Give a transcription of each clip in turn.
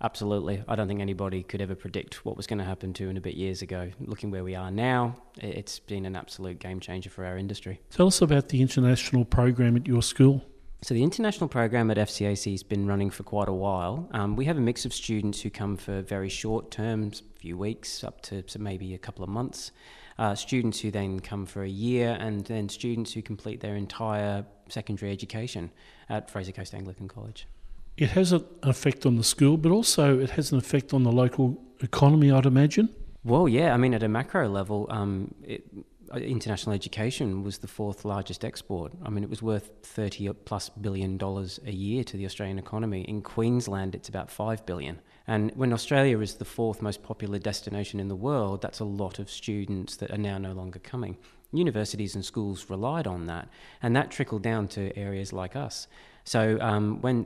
Absolutely. I don't think anybody could ever predict what was going to happen 2 and a bit years ago. Looking where we are now, it's been an absolute game changer for our industry. Tell us about the international program at your school. So the international program at FCAC has been running for quite a while. We have a mix of students who come for very short terms, a few weeks, up to maybe a couple of months. Students who then come for a year, and then students who complete their entire secondary education at Fraser Coast Anglican College. It has an effect on the school, but also it has an effect on the local economy, I'd imagine. Well, yeah, I mean, at a macro level, international education was the fourth largest export. I mean, it was worth $30+ billion a year to the Australian economy. In Queensland, it's about $5 billion. And when Australia is the fourth most popular destination in the world, that's a lot of students that are now no longer coming. Universities and schools relied on that, and that trickled down to areas like us. So when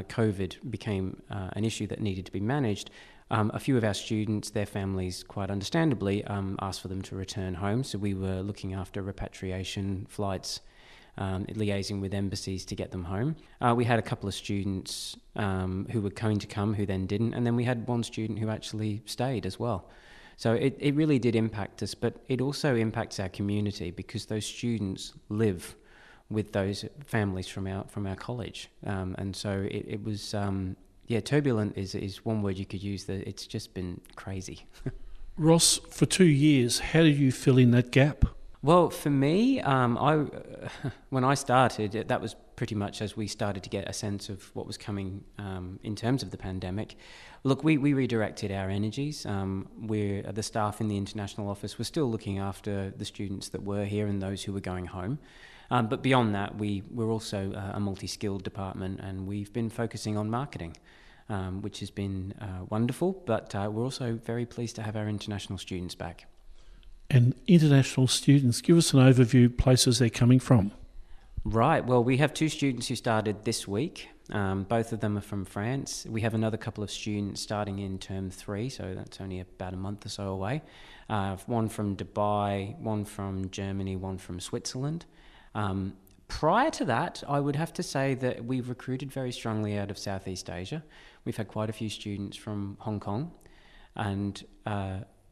COVID became an issue that needed to be managed, a few of our students, their families, quite understandably, asked for them to return home. So we were looking after repatriation flights, liaising with embassies to get them home. We had a couple of students who were going to come who then didn't, and then we had one student who actually stayed as well. So it really did impact us, but it also impacts our community because those students live with those families from our college. And so it was... turbulent is one word you could use. That it's just been crazy. Ross, for 2 years, how did you fill in that gap? Well, for me, when I started, that was pretty much as we started to get a sense of what was coming in terms of the pandemic. Look, we redirected our energies. The staff in the international office were still looking after the students that were here and those who were going home. But beyond that, we're also a multi-skilled department, and we've been focusing on marketing, which has been wonderful. But we're also very pleased to have our international students back. And international students, give us an overview, places they're coming from. Right. Well, we have 2 students who started this week. Both of them are from France. We have another couple of students starting in term 3, so that's only about a month or so away. One from Dubai, one from Germany, one from Switzerland. Prior to that, I would have to say that we've recruited very strongly out of Southeast Asia. We've had quite a few students from Hong Kong, and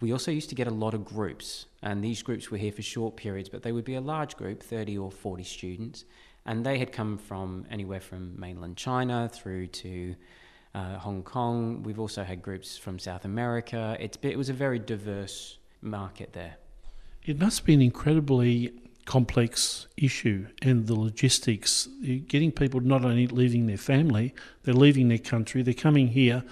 we also used to get a lot of groups, and these groups were here for short periods, but they would be a large group, 30 or 40 students, and they had come from anywhere from mainland China through to Hong Kong. We've also had groups from South America. It was a very diverse market there. It must be an incredibly complex issue, and the logistics, getting people not only leaving their family, they're leaving their country, they're coming here.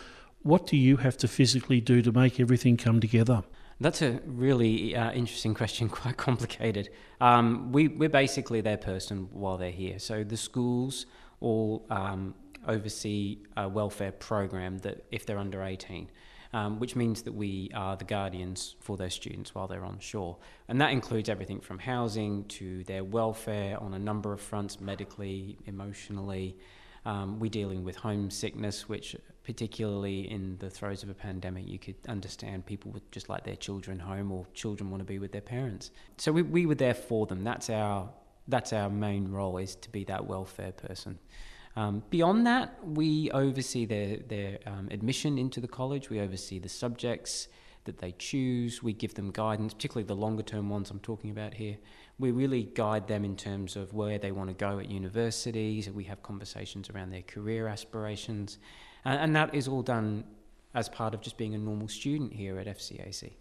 What do you have to physically do to make everything come together? That's a really interesting question, quite complicated. We're basically their person while they're here. So the schools all oversee a welfare program that if they're under 18, which means that we are the guardians for those students while they're on shore. And that includes everything from housing to their welfare on a number of fronts, medically, emotionally. We're dealing with homesickness, which particularly in the throes of a pandemic, you could understand people would just like their children home, or children want to be with their parents. So we were there for them. That's our main role, is to be that welfare person. Beyond that, we oversee their admission into the college. We oversee the subjects that they choose. We give them guidance, particularly the longer term ones I'm talking about here. We really guide them in terms of where they want to go at universities. We have conversations around their career aspirations. And that is all done as part of just being a normal student here at FCAC.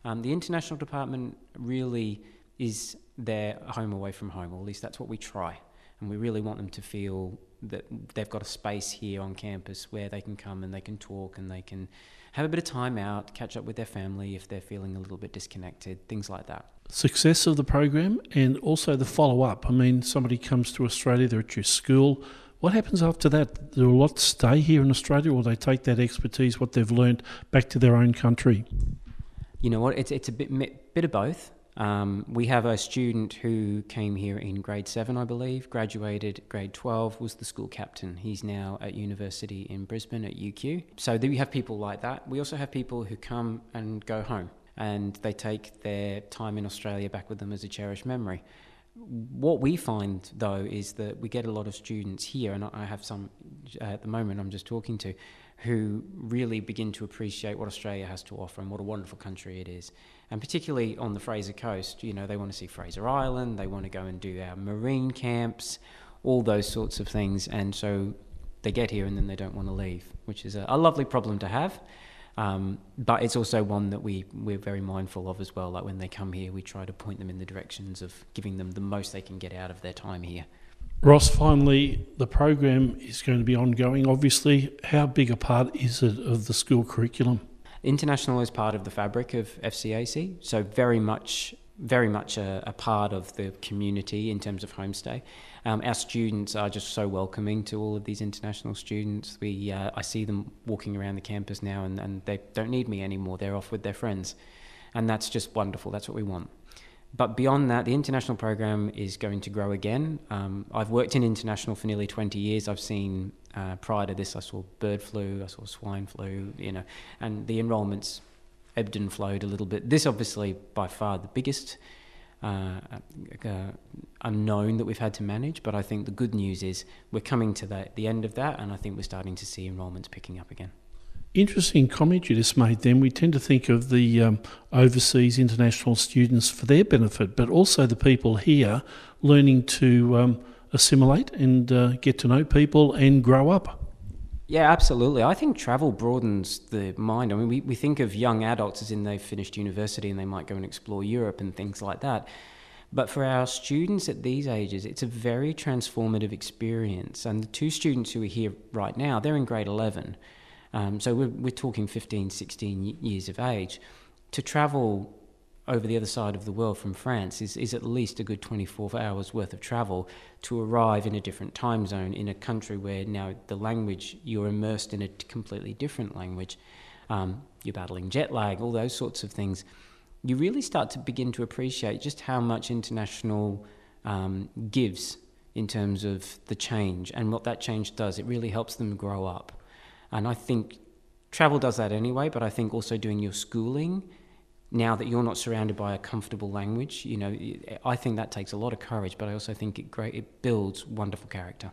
The international department really is their home away from home, or at least that's what we try. And we really want them to feel that they've got a space here on campus where they can come and they can talk and they can have a bit of time out, catch up with their family if they're feeling a little bit disconnected, things like that. Success of the program, and also the follow-up. I mean, somebody comes to Australia, they're at your school. What happens after that? Do a lot stay here in Australia, or they take that expertise, what they've learned, back to their own country? You know what, it's a bit of both. We have a student who came here in grade 7, I believe, graduated grade 12, was the school captain. He's now at university in Brisbane at UQ. So we have people like that. We also have people who come and go home, and they take their time in Australia back with them as a cherished memory. What we find, though, is that we get a lot of students here, and I have some at the moment I'm just talking to, who really begin to appreciate what Australia has to offer and what a wonderful country it is. And particularly on the Fraser Coast, you know, they want to see Fraser Island, they want to go and do our marine camps, all those sorts of things. And so they get here and then they don't want to leave, which is a lovely problem to have. But it's also one that we're very mindful of as well. Like when they come here, we try to point them in the directions of giving them the most they can get out of their time here. Ross, finally, the program is going to be ongoing, obviously. How big a part is it of the school curriculum? International is part of the fabric of FCAC, so very much a part of the community in terms of homestay. Our students are just so welcoming to all of these international students. I see them walking around the campus now and they don't need me anymore. They're off with their friends. And that's just wonderful. That's what we want. But beyond that, the international program is going to grow again. I've worked in international for nearly 20 years. I've seen, prior to this, I saw bird flu, I saw swine flu, you know, and the enrolments ebbed and flowed a little bit. This obviously by far the biggest unknown that we've had to manage, but I think the good news is we're coming to the end of that, and I think we're starting to see enrolments picking up again. Interesting comment you just made then. We tend to think of the overseas international students for their benefit, but also the people here learning to assimilate and get to know people and grow up. Yeah, absolutely. I think travel broadens the mind. I mean, we think of young adults as in they've finished university and they might go and explore Europe and things like that. But for our students at these ages, it's a very transformative experience. And the two students who are here right now, they're in grade 11. So we're talking 15, 16 years of age. To travel over the other side of the world from France is at least a good 24 hours worth of travel to arrive in a different time zone in a country where now the language, you're immersed in a completely different language. You're battling jet lag, all those sorts of things. You really start to begin to appreciate just how much international gives in terms of the change and what that change does. It really helps them grow up. And I think travel does that anyway, but I think also doing your schooling, now that you're not surrounded by a comfortable language, you know, I think that takes a lot of courage, but I also think it builds wonderful character.